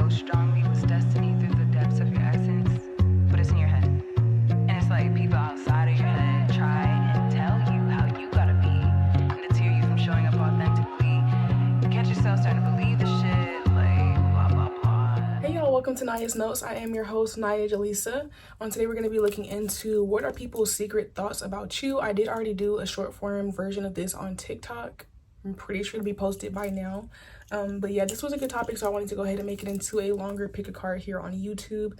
so strongly was destiny through the depths of your essence, but it's in your head. And it's like people outside of your head try and tell you how you gotta be, and deter you from showing up authentically. You catch yourself starting to believe the shit, like blah blah blah. Hey y'all, welcome to Niah's Notes. I am your host, AniyahJelisa. Today we're going to be looking into what are people's secret thoughts about you. I did already do a short form version of this on TikTok. I'm pretty sure it'll be posted by now. But yeah, this was a good topic, so I wanted to go ahead and make it into a longer pick a card here on YouTube.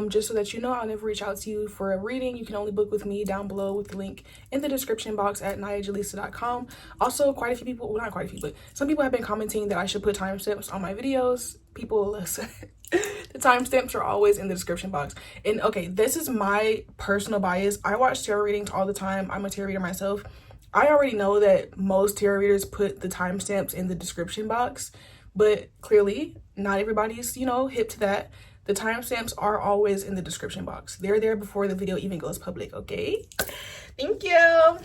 Just so that you know, I'll never reach out to you for a reading. You can only book with me down below with the link in the description box at AniyahJelisa.com. Also, quite a few people, well, not quite a few, but some people have been commenting that I should put timestamps on my videos. People listen. The timestamps are always in the description box. And okay, this is my personal bias. I watch tarot readings all the time. I'm a tarot reader myself. I already know that most tarot readers put the timestamps in the description box, but clearly not everybody's, hip to that. The timestamps are always in the description box. They're there before the video even goes public, okay? Thank you.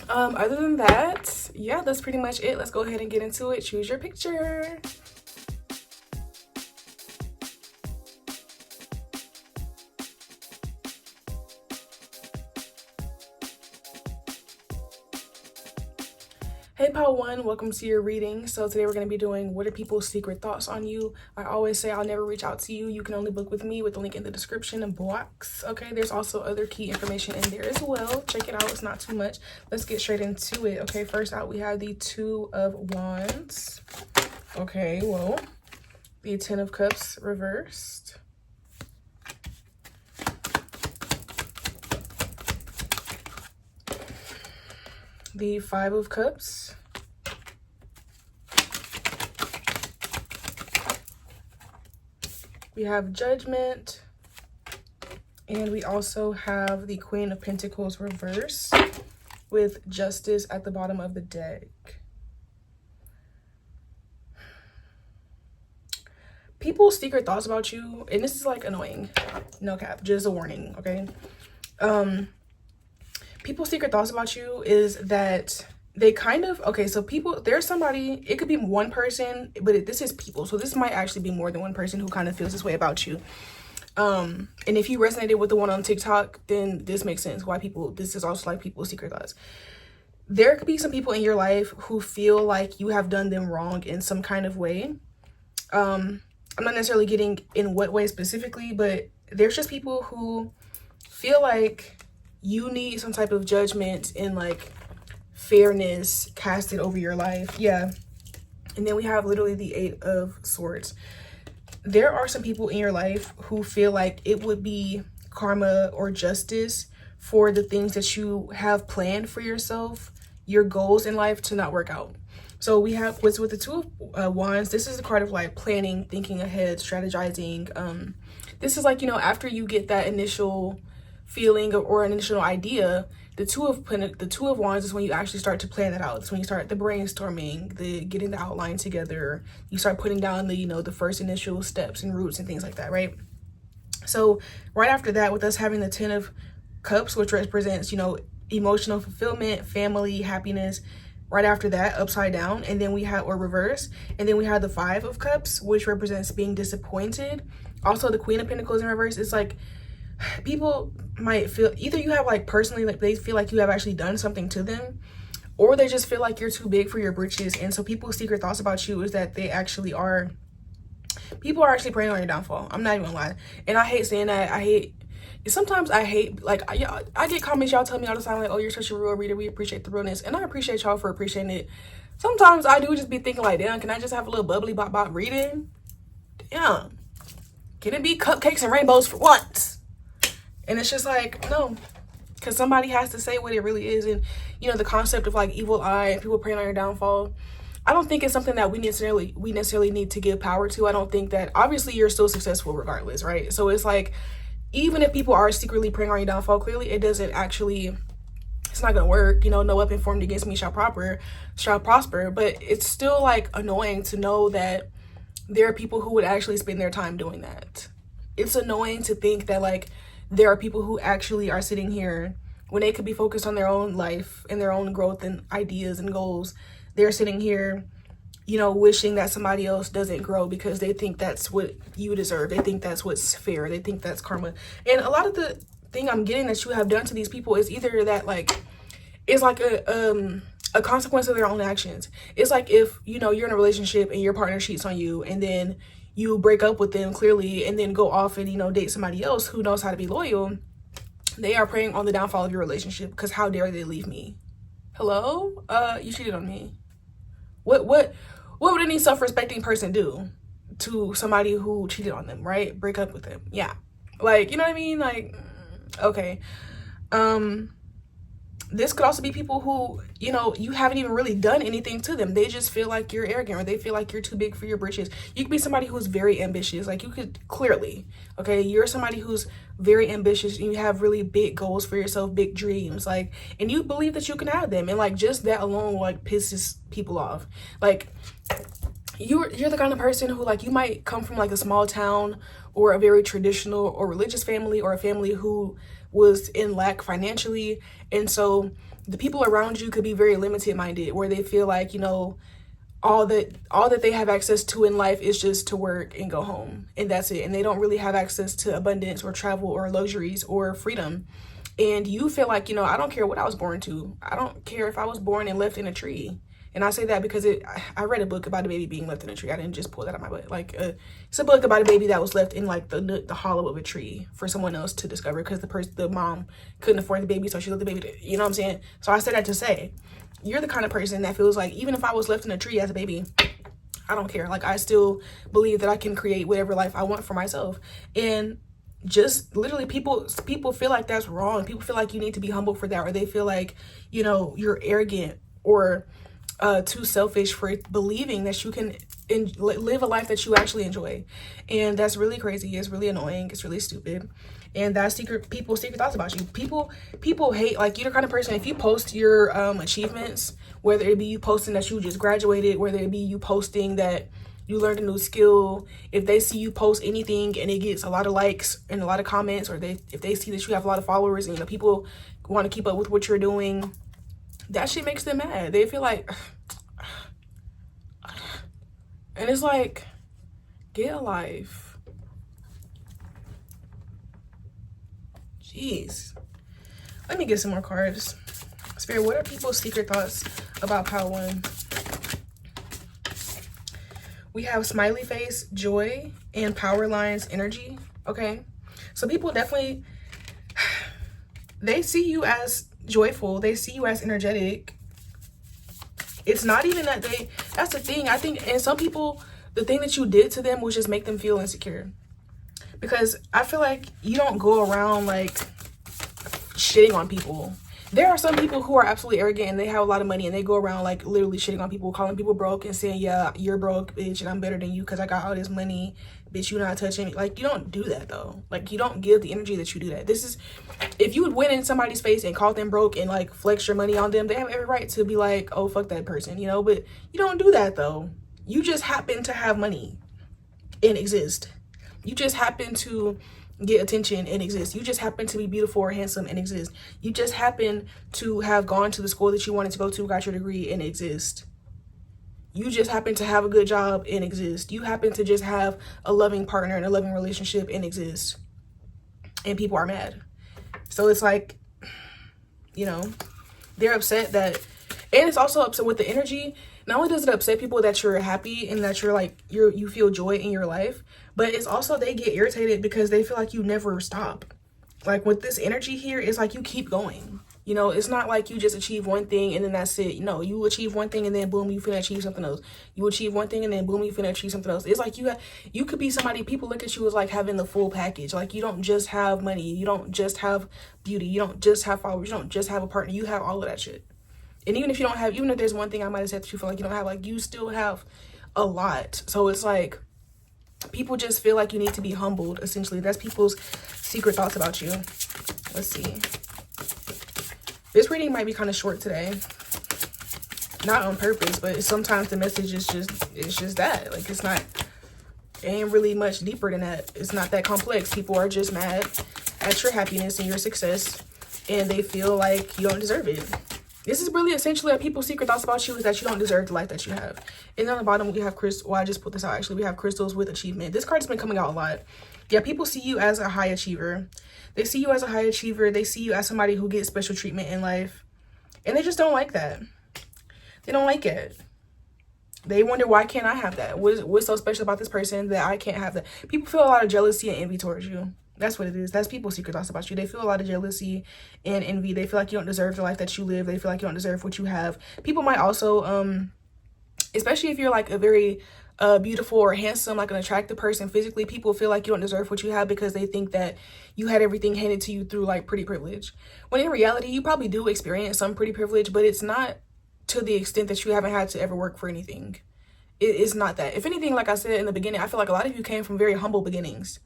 Other than that, yeah, that's pretty much it. Let's go ahead and get into it. Choose your picture. Hey pile one, welcome to your reading. So today we're going to be doing what are people's secret thoughts on you. I always say I'll never reach out to you. You can only book with me with the link in the description box. Okay, there's also other key information in there as well. Check it out, it's not too much. Let's get straight into it. Okay, first out we have the Two of Wands. Okay, whoa. The Ten of Cups reversed. The Five of Cups. We have Judgment. And we also have the Queen of Pentacles reversed with Justice at the bottom of the deck. People's secret thoughts about you, and this is like annoying, no cap, just a warning, okay? People's secret thoughts about you is that they kind of, okay, so people, there's somebody, it could be one person, but this is people, so this might actually be more than one person who kind of feels this way about you. And if you resonated with the one on TikTok, then this makes sense why this is also like people's secret thoughts. There could be some people in your life who feel like you have done them wrong in some kind of way. I'm not necessarily getting in what way specifically, but there's just people who feel like you need some type of judgment and like fairness casted over your life. Yeah. And then we have literally the Eight of Swords. There are some people in your life who feel like it would be karma or justice for the things that you have planned for yourself, your goals in life, to not work out. So we have with the Two of Wands, this is the card of like planning, thinking ahead, strategizing. This is like, after you get that initial feeling or an initial idea, the Two of Wands is when you actually start to plan that out. It's when you start the brainstorming, the getting the outline together. You start putting down the the first initial steps and roots and things like that, right? So right after that, with us having the Ten of Cups, which represents emotional fulfillment, family, happiness. Right after that, upside down, and then we have, or reverse, and then we have the Five of Cups, which represents being disappointed. Also, the Queen of Pentacles in reverse is like, people might feel either you have like personally, like they feel like you have actually done something to them, or they just feel like you're too big for your britches. And so people's secret thoughts about you is that people are actually preying on your downfall. I'm not even gonna lie. And I hate saying that. Sometimes I hate, like, I get comments y'all tell me all the time, like, oh, you're such a real reader, we appreciate the realness. And I appreciate y'all for appreciating it. Sometimes I do just be thinking like, damn, can I just have a little bubbly bop bop reading? Damn, can it be cupcakes and rainbows for once? And it's just like, no, because somebody has to say what it really is. And the concept of like evil eye and people preying on your downfall, I don't think it's something that we necessarily need to give power to. I don't think that, obviously you're still successful regardless, right? So it's like, even if people are secretly preying on your downfall, clearly it's not gonna work. No weapon formed against me shall prosper. But it's still like annoying to know that there are people who would actually spend their time doing that. It's annoying to think that like there are people who actually are sitting here when they could be focused on their own life and their own growth and ideas and goals. They're sitting here you know, wishing that somebody else doesn't grow because they think that's what you deserve. They think that's what's fair. They think that's karma. And a lot of the thing I'm getting that you have done to these people is either that, like, it's like a consequence of their own actions. It's like if, you know, you're in a relationship and your partner cheats on you, and then you break up with them clearly and then go off and, you know, date somebody else who knows how to be loyal. They are preying on the downfall of your relationship because how dare they leave me? Hello? You cheated on me. What would any self-respecting person do to somebody who cheated on them, right? Break up with them. Yeah. Like, you know what I mean? Like, okay. This could also be people who, you know, you haven't even really done anything to them. They just feel like you're arrogant, or they feel like you're too big for your britches. You could be somebody who's very ambitious. Like, you could clearly, okay, you're somebody who's very ambitious and you have really big goals for yourself, big dreams, like, and you believe that you can have them. And like, just that alone, like, pisses people off. Like, you're the kind of person who, like, you might come from like a small town or a very traditional or religious family, or a family who was in lack financially, and so the people around you could be very limited minded, where they feel like, you know, all that they have access to in life is just to work and go home, and that's it. And they don't really have access to abundance or travel or luxuries or freedom. And you feel like, you know, I don't care what I was born to. I don't care if I was born and left in a tree. And I say that because I read a book about a baby being left in a tree. I didn't just pull that out of my butt. Like, it's a book about a baby that was left in like the hollow of a tree for someone else to discover, because the mom couldn't afford the baby, so she let the baby, you know what I'm saying? So I said that to say, you're the kind of person that feels like, even if I was left in a tree as a baby, I don't care. Like, I still believe that I can create whatever life I want for myself. And just literally people feel like that's wrong. People feel like you need to be humble for that, or they feel like, you know, you're arrogant or too selfish for believing that you can live a life that you actually enjoy. And that's really crazy. It's really annoying. It's really stupid. And that's people's secret thoughts about you. People hate, like, you're the kind of person, if you post your achievements, whether it be you posting that you just graduated, whether it be you posting that you learned a new skill, if they see you post anything and it gets a lot of likes and a lot of comments, or if they see that you have a lot of followers and, you know, people want to keep up with what you're doing, that shit makes them mad. They feel like, and it's like, get a life. Jeez. Let me get some more cards. Spirit, what are people's secret thoughts about pile one? We have smiley face, joy, and power lines, energy. Okay. So people definitely, they see you as joyful. They see you as energetic. It's not even that that's the thing. I think, and some people, the thing that you did to them was just make them feel insecure. Because I feel like you don't go around like shitting on people. There are some people who are absolutely arrogant and they have a lot of money and they go around like literally shitting on people, calling people broke and saying, yeah, you're broke, bitch, and I'm better than you because I got all this money, bitch, you not touching me. Like, you don't do that though. Like, you don't give the energy that you do that. This is, if you would went in somebody's face and called them broke and like flex your money on them, they have every right to be like, oh, fuck that person, you know? But you don't do that though. You just happen to have money and exist. You just happen to get attention and exist. You just happen to be beautiful or handsome and exist. You just happen to have gone to the school that you wanted to go to, got your degree, and exist. You just happen to have a good job and exist. You happen to just have a loving partner and a loving relationship and exist. And people are mad. So it's like, you know, they're upset that, and it's also upset with the energy. Not only does it upset people that you're happy and that you're like, you feel joy in your life, but it's also, they get irritated because they feel like you never stop. Like with this energy here, it's like you keep going. You know, it's not like you just achieve one thing and then that's it. No, you achieve one thing and then boom, you finna achieve something else. You achieve one thing and then boom, you finna achieve something else. It's like you could be somebody, people look at you as like having the full package. Like, you don't just have money. You don't just have beauty. You don't just have followers. You don't just have a partner. You have all of that shit. And even if you don't have, even if there's one thing I might have said that you feel like you don't have, like, you still have a lot. So it's like, people just feel like you need to be humbled, essentially. That's people's secret thoughts about you. Let's see. This reading might be kind of short today. Not on purpose, but sometimes the message is just that. Like, it ain't really much deeper than that. It's not that complex. People are just mad at your happiness and your success, and they feel like you don't deserve it. This is really essentially people's secret thoughts about you is that you don't deserve the life that you have. And on the bottom, we have crystal. Well, I just put this out. Actually, we have crystals with achievement. This card has been coming out a lot. Yeah, people see you as a high achiever. They see you as a high achiever. They see you as somebody who gets special treatment in life. And they just don't like that. They don't like it. They wonder, why can't I have that? What's so special about this person that I can't have that? People feel a lot of jealousy and envy towards you. That's what it is. That's people's secret thoughts about you. They feel a lot of jealousy and envy. They feel like you don't deserve the life that you live. They feel like you don't deserve what you have. People might also, especially if you're like a very beautiful or handsome, like an attractive person physically, people feel like you don't deserve what you have because they think that you had everything handed to you through like pretty privilege. When in reality, you probably do experience some pretty privilege, but it's not to the extent that you haven't had to ever work for anything. It's not that. If anything, like I said in the beginning, I feel like a lot of you came from very humble beginnings.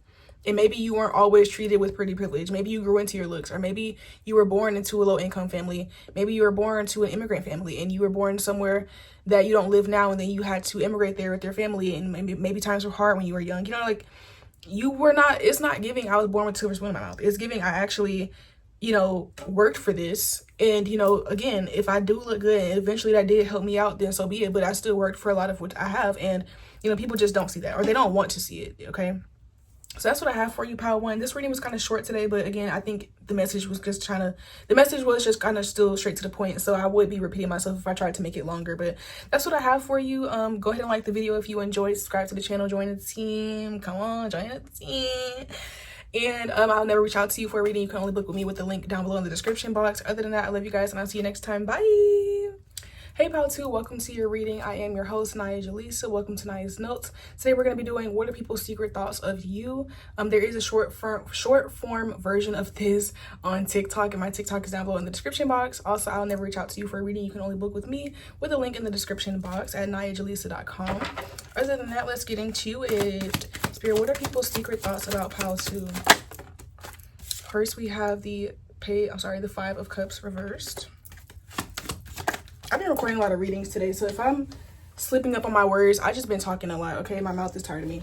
And maybe you weren't always treated with pretty privilege. Maybe you grew into your looks, or maybe you were born into a low income family. Maybe you were born to an immigrant family and you were born somewhere that you don't live now. And then you had to immigrate there with your family. And maybe times were hard when you were young. You know, like you were not, it's not giving, I was born with silver spoon in my mouth. It's giving, I actually, you know, worked for this. And, you know, again, if I do look good and eventually that did help me out, then so be it. But I still worked for a lot of what I have. And, you know, people just don't see that, or they don't want to see it. Okay. So that's what I have for you, Pile 1. This reading was kind of short today, but again, I think the message was just kind of still straight to the point. So I would be repeating myself if I tried to make it longer, but that's what I have for you. Go ahead and like the video if you enjoyed. Subscribe to the channel, join the team. Come on, join the team. And I'll never reach out to you for a reading. You can only book with me with the link down below in the description box. Other than that, I love you guys, and I'll see you next time. Bye. Hey Pile 2, welcome to your reading. I am your host, AniyahJelisa. Welcome to Aniyah's Notes. Today we're going to be doing what are people's secret thoughts of you. There is a short form version of this on TikTok, and my TikTok is down below in the description box. Also, I'll never reach out to you for a reading. You can only book with me with a link in the description box at AniyahJelisa.com. Other than that, let's get into it. Spirit, what are people's secret thoughts about Pile 2? First, we have the Five of Cups reversed. I've been recording a lot of readings today, so if I'm slipping up on my words, I just been talking a lot, okay? My mouth is tired of me.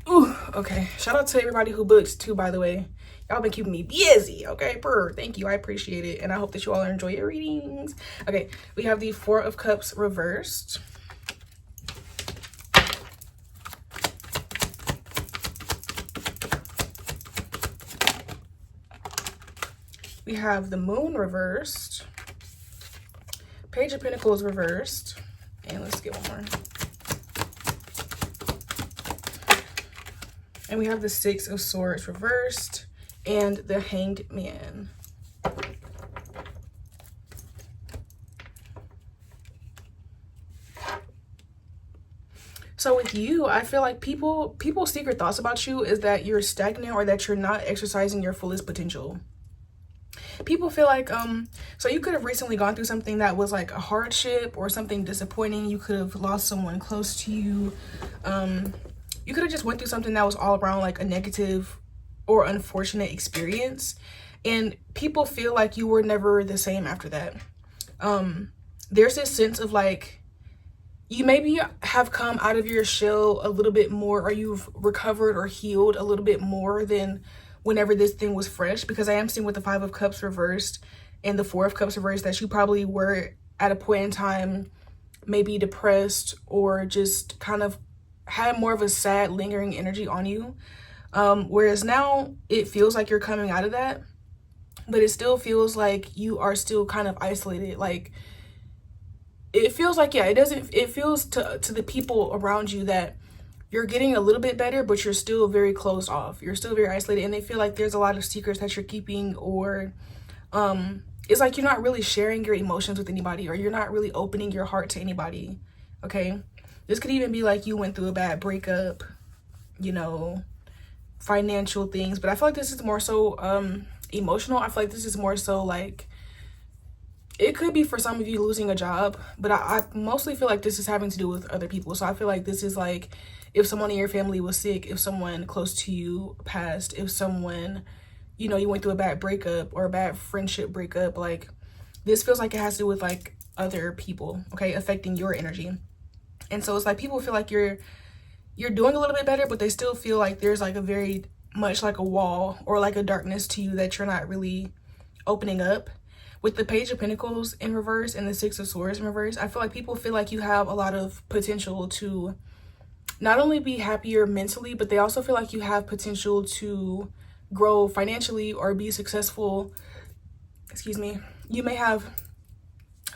Ooh, okay. Shout out to everybody who books too, by the way. Y'all been keeping me busy, okay? Thank you. I appreciate it, and I hope that you all enjoy your readings. Okay, we have the Four of Cups reversed. We have the Moon reversed. Page of Pentacles reversed. And let's get one more. And we have the Six of Swords reversed and the Hanged Man. So with you, I feel like people's secret thoughts about you is that you're stagnant or that you're not exercising your fullest potential. People feel like, so you could have recently gone through something that was like a hardship or something disappointing. You could have lost someone close to you. You could have just went through something that was all around like a negative or unfortunate experience. And people feel like you were never the same after that. There's this sense of like, you maybe have come out of your shell a little bit more, or you've recovered or healed a little bit more than whenever this thing was fresh, because I am seeing with the Five of Cups reversed and the Four of Cups reversed that you probably were at a point in time maybe depressed or just kind of had more of a sad lingering energy on you, whereas now it feels like you're coming out of that, but it still feels like you are still kind of isolated. Like it feels like, yeah, it feels to the people around you that you're getting a little bit better, but you're still very closed off. You're still very isolated, and they feel like there's a lot of secrets that you're keeping, or it's like you're not really sharing your emotions with anybody, or you're not really opening your heart to anybody, okay? This could even be like you went through a bad breakup, you know, financial things, but I feel like this is more so emotional. I feel like this is more so like, it could be for some of you losing a job, but I mostly feel like this is having to do with other people. So I feel like this is like, if someone in your family was sick, if someone close to you passed, if someone, you know, you went through a bad breakup or a bad friendship breakup, like this feels like it has to do with like other people, okay, affecting your energy. And so it's like people feel like you're doing a little bit better, but they still feel like there's like a very much like a wall or like a darkness to you that you're not really opening up. with the Page of Pentacles in reverse and the Six of Swords in reverse, I feel like people feel like you have a lot of potential to not only be happier mentally, but they also feel like you have potential to grow financially or be successful. Excuse me. You may have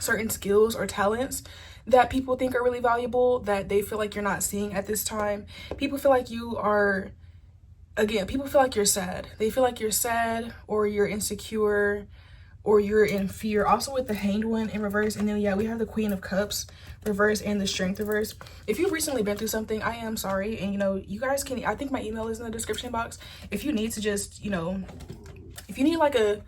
certain skills or talents that people think are really valuable that they feel like you're not seeing at this time. People feel like you are, again, people feel like you're sad. They feel like you're sad or you're insecure or you're in fear. Also with the Hanged One in reverse. And then, yeah, we have the Queen of Cups reverse and the Strength reverse. If you've recently been through something, I am sorry. And, you know, you guys can, I think my email is in the description box. If you need to just, you know, if you need like a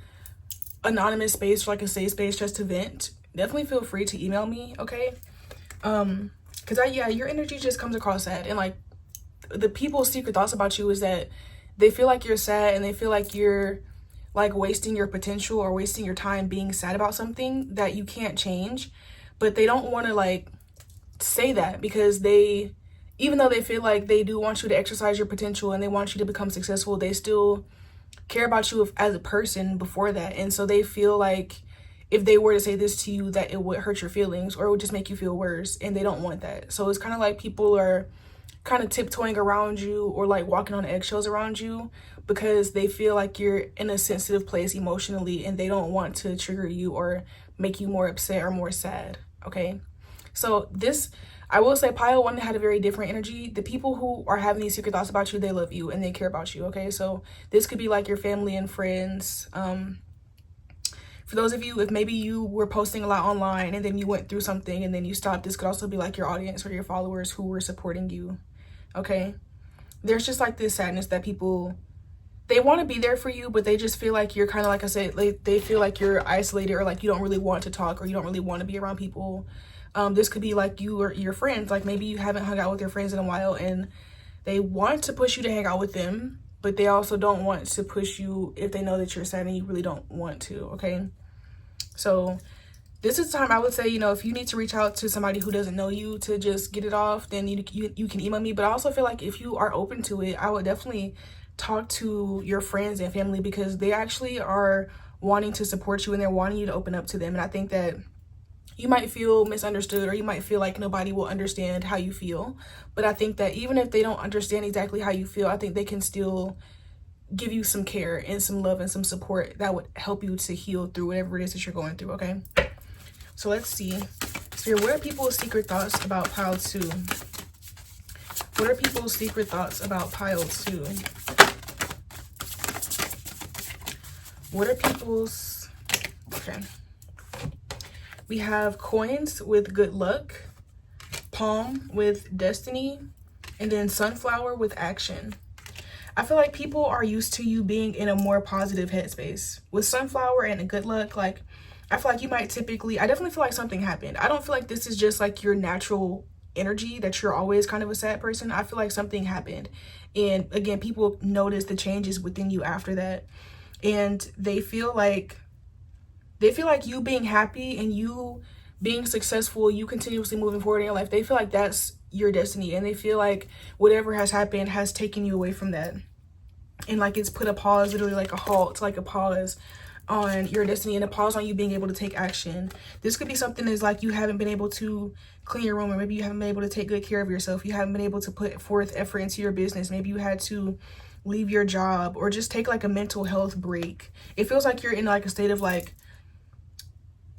anonymous space or like a safe space just to vent, definitely feel free to email me, okay? Because yeah, your energy just comes across sad. And like the people's secret thoughts about you is that they feel like you're sad and they feel like you're like wasting your potential or wasting your time being sad about something that you can't change. But they don't want to like say that because they, even though they feel like they do want you to exercise your potential and they want you to become successful, they still care about you as a person before that. And so they feel like if they were to say this to you, that it would hurt your feelings or it would just make you feel worse, and they don't want that. So it's kind of like people are kind of tiptoeing around you or like walking on eggshells around you because they feel like you're in a sensitive place emotionally and they don't want to trigger you or make you more upset or more sad, okay? So this, I will say Pile 1 had a very different energy. The people who are having these secret thoughts about you, they love you and they care about you, okay? So this could be like your family and friends. For those of you, if maybe you were posting a lot online and then you went through something and then you stopped, this could also be like your audience or your followers who were supporting you, okay? There's just like this sadness that people, they want to be there for you, but they just feel like you're kind of, like I said, like they feel like you're isolated or like you don't really want to talk or you don't really want to be around people. This could be like you or your friends, like maybe you haven't hung out with your friends in a while and they want to push you to hang out with them, but they also don't want to push you if they know that you're sad and you really don't want to, okay? So this is the time I would say, you know, if you need to reach out to somebody who doesn't know you to just get it off, then you can email me. But I also feel like if you are open to it, I would definitely talk to your friends and family because they actually are wanting to support you and they're wanting you to open up to them. And I think that you might feel misunderstood or you might feel like nobody will understand how you feel. But I think that even if they don't understand exactly how you feel, I think they can still give you some care and some love and some support that would help you to heal through whatever it is that you're going through, okay? So let's see. So what are people's secret thoughts about Pile 2? What are people's secret thoughts about Pile 2? What are people's... Okay. We have Coins with Good Luck, Palm with Destiny, and then Sunflower with Action. I feel like people are used to you being in a more positive headspace. With Sunflower and a Good Luck, like, I feel like you might typically, I definitely feel like something happened. I don't feel like this is just like your natural energy that you're always kind of a sad person. I feel like something happened. And again, people notice the changes within you after that. And they feel like you being happy and you being successful, you continuously moving forward in your life, they feel like that's your destiny, and they feel like whatever has happened has taken you away from that, and like it's put a pause, literally like a halt, like a pause on your destiny and a pause on you being able to take action. This could be something that's like you haven't been able to clean your room, or maybe you haven't been able to take good care of yourself, you haven't been able to put forth effort into your business, maybe you had to leave your job or just take like a mental health break. It feels like you're in like a state of like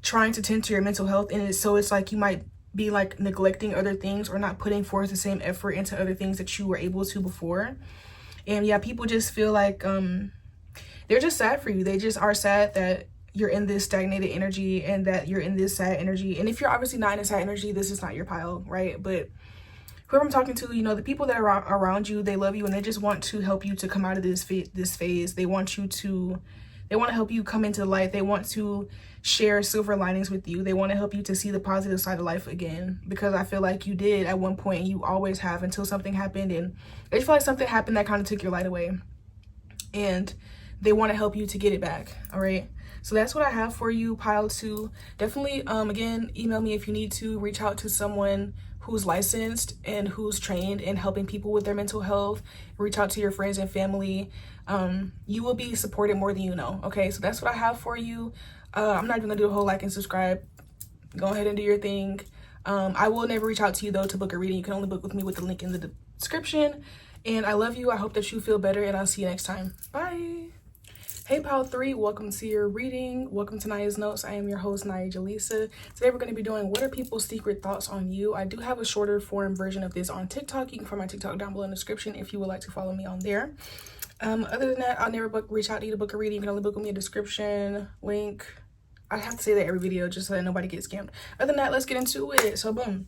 trying to tend to your mental health, and it's like you might be like neglecting other things or not putting forth the same effort into other things that you were able to before. And yeah, people just feel like they're just sad for you. They just are sad that you're in this stagnated energy and that you're in this sad energy. And if you're obviously not in a sad energy, this is not your pile, right? But whoever I'm talking to, you know, the people that are around you, they love you and they just want to help you to come out of this phase. They want to help you come into light. They want to share silver linings with you. They want to help you to see the positive side of life again, because I feel like you did at one point and you always have until something happened, and I just feel like something happened that kind of took your light away, and they want to help you to get it back. All right, so that's what I have for you, Pile 2. Definitely again, email me if you need to. Reach out to someone who's licensed and who's trained in helping people with their mental health. Reach out to your friends and family. You will be supported more than you know. Okay, so that's what I have for you. I'm not even gonna do a whole like and subscribe. Go ahead and do your thing. I will never reach out to you though to book a reading. You can only book with me with the link in the description. And I love you. I hope that you feel better, and I'll see you next time. Bye. Hey pal 3, welcome to your reading. Welcome to Naya's Notes. I am your host, AniyahJelisa. Today we're going to be doing what are people's secret thoughts on you. I do have a shorter form version of this on TikTok. You can find my TikTok down below in the description if you would like to follow me on there. Other than that, I'll never reach out to you to book a reading. You can only book with me a description link. I have to say that every video just so that nobody gets scammed. Other than that, let's get into it. So boom,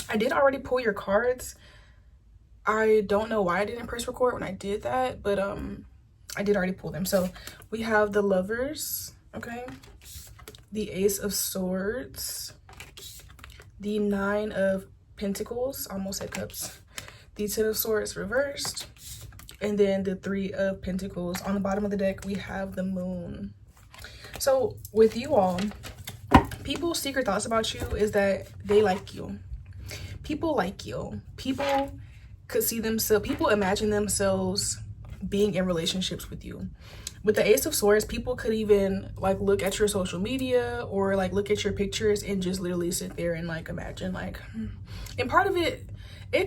I did already pull your cards. I don't know why I didn't press record when I did that, but I did already pull them. So we have the Lovers, okay, the Ace of Swords, the 9 of Pentacles, almost said Cups, the 10 of Swords reversed, and then the 3 of Pentacles. On the bottom of the deck, we have the Moon. So with you all, people's secret thoughts about you is that they like you. People like you. People could see themselves, people imagine themselves being in relationships with you. With the Ace of Swords, people could even like look at your social media or like look at your pictures and just literally sit there and like imagine like, and part of it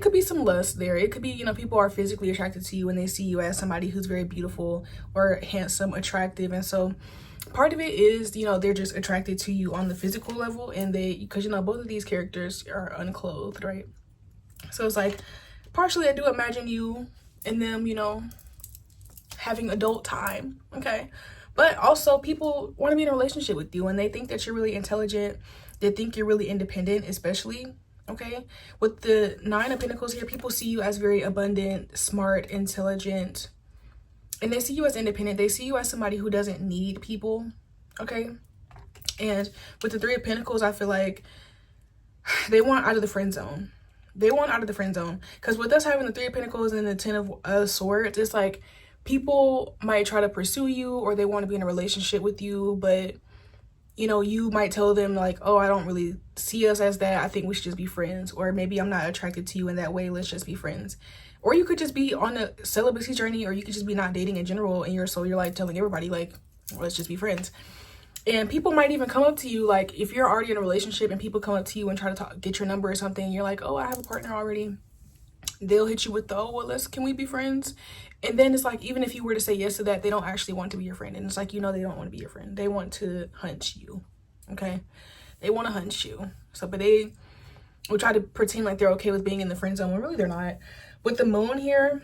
could be some lust there. It could be, you know, people are physically attracted to you when they see you as somebody who's very beautiful or handsome, attractive. And so part of it is, you know, they're just attracted to you on the physical level, and because, you know, both of these characters are unclothed, right? So it's like, partially I do imagine you and them, you know, having adult time, okay? But also people want to be in a relationship with you, and they think that you're really intelligent. They think you're really independent, especially, okay? With the 9 of Pentacles here, people see you as very abundant, smart, intelligent, and they see you as independent. They see you as somebody who doesn't need people, okay? And with the 3 of Pentacles, I feel like they want out of the friend zone. They want out of the friend zone. Because with us having the 3 of Pentacles and the 10 of Swords, it's like people might try to pursue you, or they want to be in a relationship with you, but, you know, you might tell them like, oh, I don't really see us as that. I think we should just be friends. Or maybe I'm not attracted to you in that way. Let's just be friends. Or you could just be on a celibacy journey, or you could just be not dating in general, and you're like telling everybody like, well, let's just be friends. And people might even come up to you, like if you're already in a relationship and people come up to you and try to get your number or something, you're like, oh, I have a partner already. They'll hit you with the, oh, well, can we be friends? And then it's like, even if you were to say yes to that, they don't actually want to be your friend. And it's like, you know, they don't want to be your friend. They want to hunt you, okay? They want to hunt you. So, but they will try to pretend like they're okay with being in the friend zone when really they're not. With the Moon here,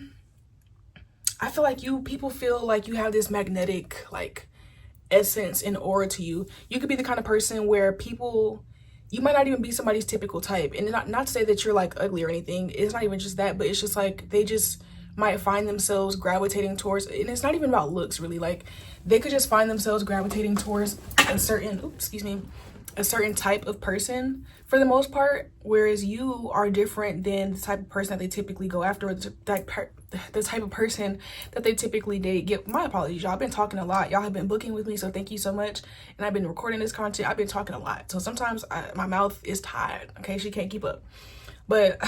I feel like people feel like you have this magnetic, like, essence and aura to you. You could be the kind of person where you might not even be somebody's typical type. And not to say that you're like ugly or anything. It's not even just that, but it's just like they just might find themselves gravitating towards, and it's not even about looks really, like they could just find themselves gravitating towards a certain type of person for the most part, whereas you are different than the type of person that they typically go after, or the type of person that they typically date. My apologies, y'all. I've been talking a lot. Y'all have been booking with me, so thank you so much. And I've been recording this content. I've been talking a lot, so sometimes my mouth is tired, okay? She can't keep up. But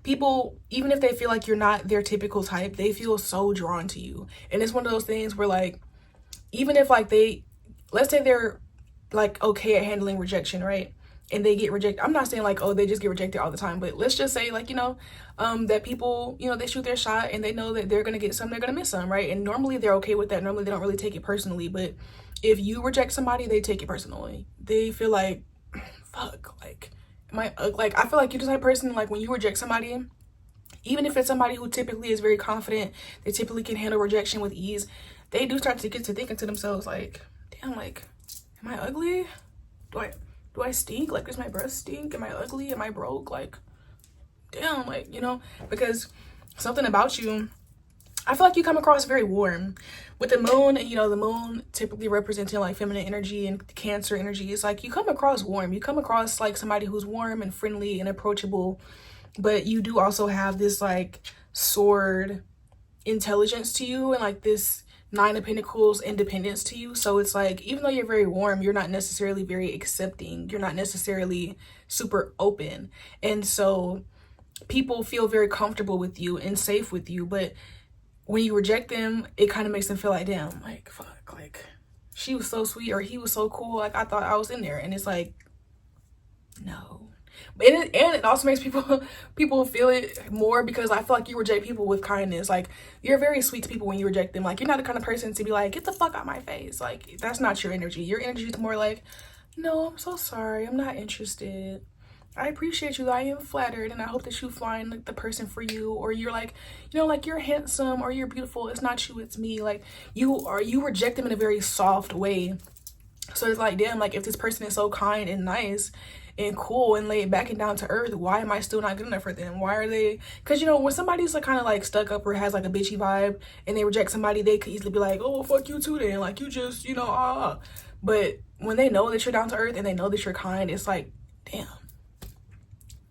people, even if they feel like you're not their typical type, they feel so drawn to you. And it's one of those things where, like, even if like let's say they're like okay at handling rejection, right? And they get rejected. I'm not saying like, oh, they just get rejected all the time, but let's just say like, you know, that people, you know, they shoot their shot and they know that they're gonna get some, they're gonna miss some, right? And normally they're okay with that. Normally they don't really take it personally, but if you reject somebody, they take it personally. They feel like, fuck, like, I feel like you're the type of person, like when you reject somebody, even if it's somebody who typically is very confident, they typically can handle rejection with ease, they do start to get to thinking to themselves like, damn, like, am I ugly? Do I stink? Like, does my breath stink? Am I ugly? Am I broke? Like, damn, like, you know, because something about you, I feel like you come across very warm. With the Moon, you know, the Moon typically representing like feminine energy and Cancer energy. It's like you come across warm. You come across like somebody who's warm and friendly and approachable, but you do also have this like sword intelligence to you and like this 9 of Pentacles independence to you. So it's like, even though you're very warm, you're not necessarily very accepting. You're not necessarily super open. And so people feel very comfortable with you and safe with you. But when you reject them, it kind of makes them feel like, damn, like, fuck, like, she was so sweet, or he was so cool, like I thought I was in there. And it's like, no. And it also makes people feel it more, because I feel like you reject people with kindness. Like, you're very sweet to people when you reject them. Like, you're not the kind of person to be like, get the fuck out my face. Like, that's not your energy. Your energy is more like, no, I'm so sorry, I'm not interested. I appreciate you, I am flattered, and I hope that you find like the person for you. Or you're like, you know, like, you're handsome or you're beautiful, it's not you, it's me. Like, you reject them in a very soft way. So it's like, damn, like, if this person is so kind and nice and cool and laid back and down to earth, why am I still not good enough for them? Why are they? Because, you know, when somebody's like kind of like stuck up or has like a bitchy vibe and they reject somebody, they could easily be like, oh, well, fuck you too then, like, you just, you know. But when they know that you're down to earth and they know that you're kind, it's like, damn,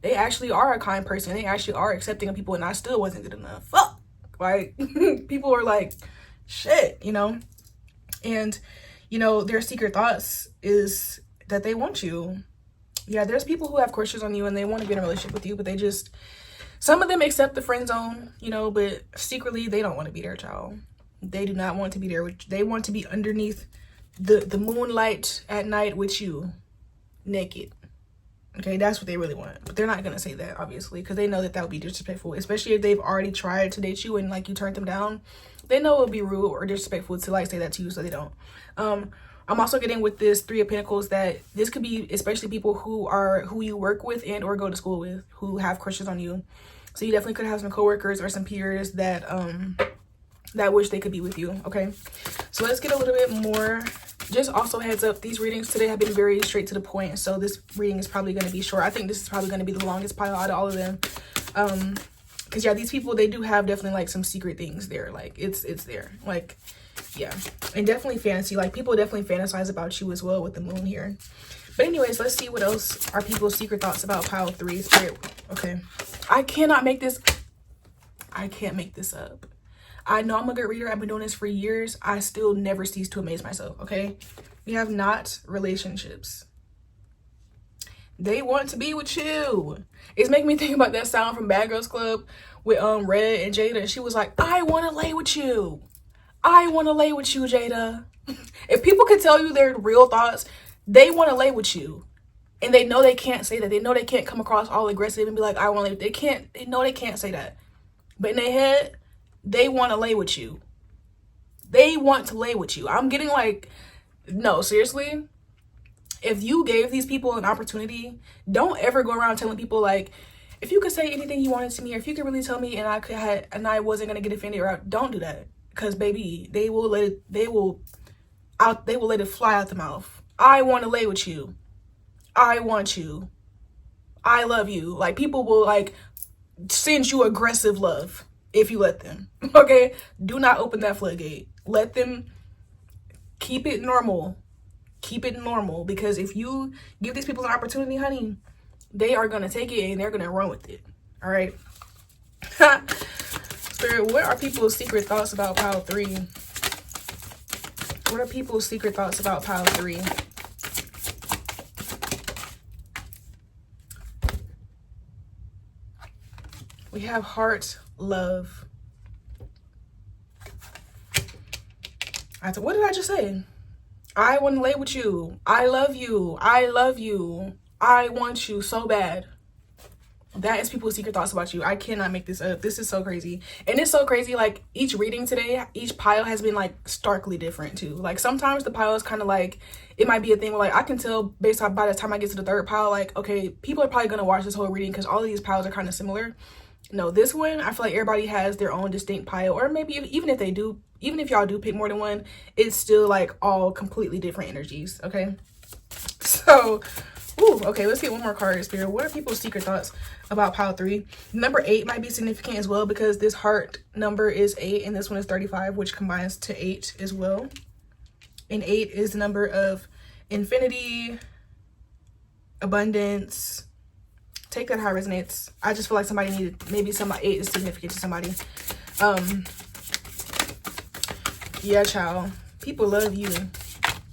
they actually are a kind person. They actually are accepting of people, and I still wasn't good enough. Fuck. Like, people are like, shit, you know. And, you know, their secret thoughts is that they want you. Yeah, there's people who have crushes on you and they want to be in a relationship with you, but they just, some of them accept the friend zone, you know, but secretly they don't want to be there, child. They do not want to be there. They want to be underneath the moonlight at night with you, naked. Okay, that's what they really want. But they're not going to say that, obviously, because they know that that would be disrespectful, especially if they've already tried to date you and, like, you turned them down. They know it would be rude or disrespectful to, like, say that to you, so they don't. I'm also getting with this Three of Pentacles that this could be especially people who you work with and or go to school with, who have crushes on you. So you definitely could have some coworkers or some peers that that wish they could be with you. Okay, so let's get a little bit more. Just also heads up, these readings today have been very straight to the point, so this reading is probably going to be short. I think this is probably going to be the longest pile out of all of them, because yeah, these people, they do have definitely like some secret things there. Like, it's there, like, yeah. And definitely fantasy, like, people definitely fantasize about you as well with the moon here. But anyways, let's see what else are people's secret thoughts about pile 3. Spirit. Okay, I can't make this up. I know I'm a good reader. I've been doing this for years. I still never cease to amaze myself, okay? We have not relationships. They want to be with you. It's making me think about that sound from Bad Girls Club with Red and Jada. And she was like, I want to lay with you. I want to lay with you, Jada. If people could tell you their real thoughts, they want to lay with you. And they know they can't say that. They know they can't come across all aggressive and be like, I want to lay. They can't. They know they can't say that. But in their head, they want to lay with you. They want to lay with you. I'm getting like, no, seriously. If you gave these people an opportunity, don't ever go around telling people like, if you could say anything you wanted to me, or if you could really tell me and I wasn't gonna get offended, or don't do that. Because baby, they will let it fly out the mouth. I want to lay with you. I want you. I love you. Like, people will like send you aggressive love if you let them. Okay, do not open that floodgate. Let them keep it normal. Keep it normal, because if you give these people an opportunity, honey, they are gonna take it and they're gonna run with it. All right. Spirit, what are people's secret thoughts about pile 3? What are people's secret thoughts about pile 3? We have heart, love. What did I just say? I want to lay with you. I love you. I love you. I want you so bad. That is people's secret thoughts about you. I cannot make this up. This is so crazy. And it's so crazy, like, each reading today, each pile has been like starkly different too. Like, sometimes the pile is kind of like, it might be a thing where like I can tell based on by the time I get to the third pile, like, okay, people are probably gonna watch this whole reading because all of these piles are kind of similar. No, this one, I feel like everybody has their own distinct pile, or maybe even if y'all do pick more than one, it's still like all completely different energies. Okay, so okay, let's get one more card, Spirit. What are people's secret thoughts about pile 3? Number 8 might be significant as well, because this heart number is 8 and this one is 35, which combines to 8 as well. And 8 is the number of infinity, abundance. Take that how it resonates. I just feel like somebody needed, maybe 8 is significant to somebody. Yeah, child. People love you.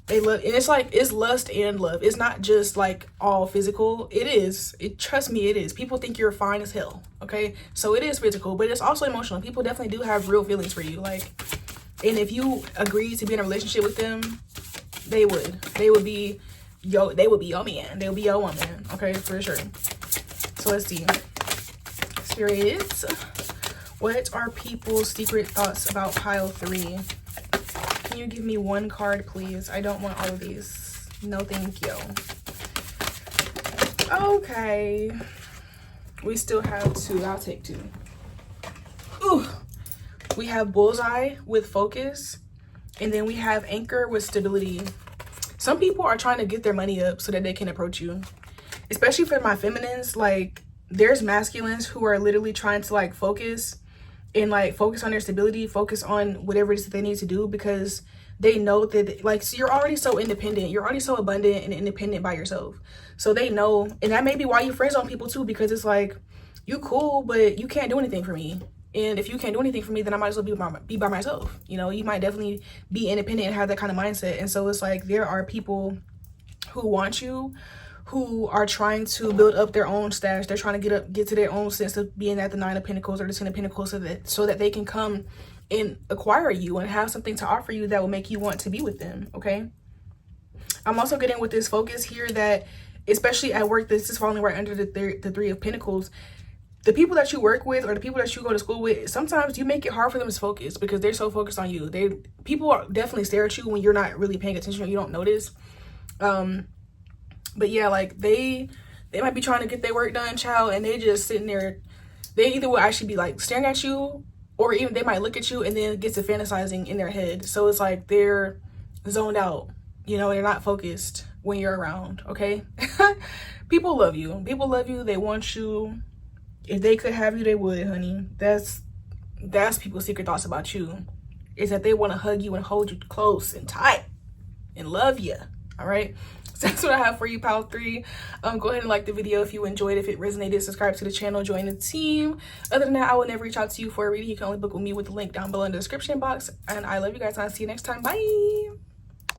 They love, and it's like, it's lust and love. It's not just like all physical. It is. Trust me, it is. People think you're fine as hell. Okay, so it is physical, but it's also emotional. People definitely do have real feelings for you. Like, and if you agree to be in a relationship with them, They would be your man. They would be your woman, okay, for sure. So let's see. Spirits, what are people's secret thoughts about pile 3? Can you give me one card, please? I don't want all of these. No, thank you. Okay. We still have 2. I'll take 2. Ooh. We have bullseye with focus. And then we have anchor with stability. Some people are trying to get their money up so that they can approach you. Especially for my feminines, like, there's masculines who are literally trying to, like, focus and, like, focus on their stability, focus on whatever it is that they need to do, because they know that, like, so you're already so independent. You're already so abundant and independent by yourself. So they know, and that may be why you friend zone people too, because it's like, you cool, but you can't do anything for me. And if you can't do anything for me, then I might as well be by myself. You know, you might definitely be independent and have that kind of mindset. And so it's like, there are people who want you, who are trying to build up their own stash. They're trying to get to their own sense of being at the 9 of Pentacles or the 10 of Pentacles, so that they can come and acquire you and have something to offer you that will make you want to be with them, okay? I'm also getting with this focus here that, especially at work, this is falling right under the 3 of Pentacles. The people that you work with or the people that you go to school with, sometimes you make it hard for them to focus because they're so focused on you. People definitely stare at you when you're not really paying attention or you don't notice. But yeah, like they might be trying to get their work done, child, and they just sitting there. They either will actually be like staring at you, or even they might look at you and then get to fantasizing in their head. So it's like they're zoned out, you know, they're not focused when you're around, okay? People love you. People love you. They want you. If they could have you, they would, honey. That's people's secret thoughts about you, is that they want to hug you and hold you close and tight and love you, all right? So that's what I have for you, pile 3. Go ahead and like the video if you enjoyed. If it resonated, subscribe to the channel, join the team. Other than that, I will never reach out to you for a reading. You can only book with me with the link down below in the description box. And I love you guys, and I'll see you next time. Bye.